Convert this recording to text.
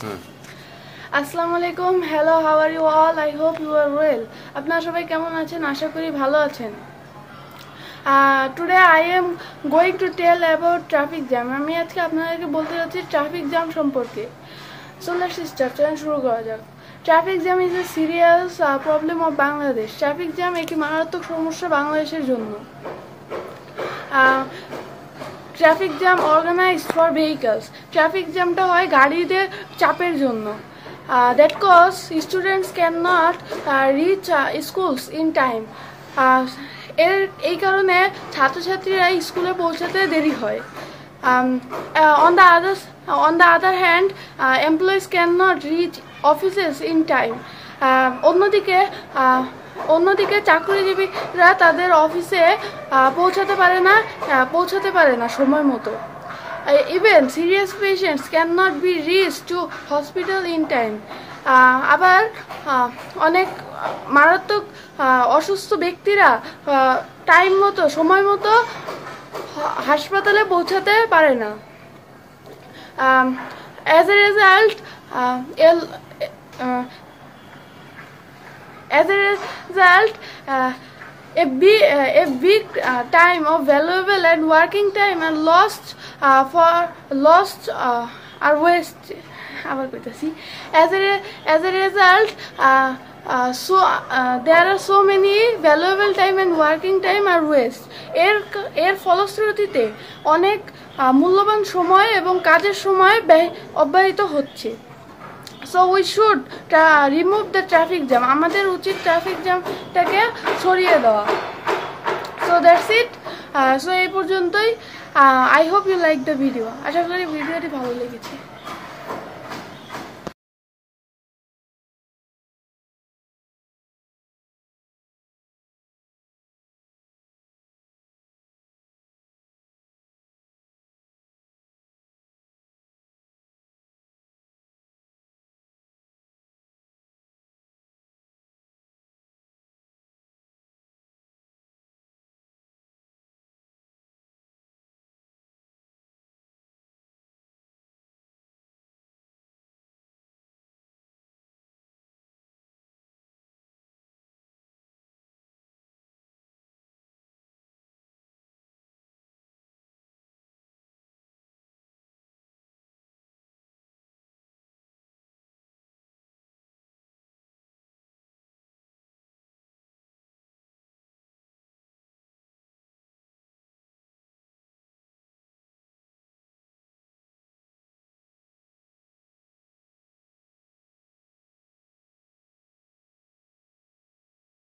আসসালামু আলাইকুম। Hello, how are you all? I hope you are well. আপনারা সবাই কেমন আছেন? আশা করি ভালো আছেন। Today I am going to tell about traffic jam. আমি আজকে আপনাদেরকে বলতে যাচ্ছি ট্রাফিক জ্যাম সম্পর্কে। সো লেটস স্টার্ট, শুরু করা যাক। Traffic jam is a serious problem of Bangladesh. Traffic jam একটি মারাত্মক সমস্যা বাংলাদেশের জন্য। Traffic jam organized for vehicles. Traffic জ্যামটা হয় গাড়িদের চাপের জন্য। That cause students cannot reach schools in time. এই কারণে ছাত্রছাত্রীরা স্কুলে পৌঁছাতে দেরি হয়। On the other hand, employees cannot reach offices in time. অন্যদিকে চাকরিজীবীরা তাদের অফিসে পৌঁছাতে পারে না সময় মতো। Even serious patients cannot be reached to hospital in time. আবার অনেক মারাত্মক অসুস্থ ব্যক্তিরা সময় মতো হাসপাতালে পৌঁছাতে পারে না। As a result, a big time of valuable and working time and lost are waste. As a result, there are so many valuable time and working time are waste. এর ফলশ্রুতিতে অনেক মূল্যবান সময় এবং কাজের সময় অব্যাহত হচ্ছে। So we should remove the traffic jam. আমাদের উচিত ট্রাফিক জ্যামটাকে সরিয়ে দেওয়া। So that's it. So এই পর্যন্তই। I hope you like the video. আশা করি ভিডিওটি ভালো লেগেছে।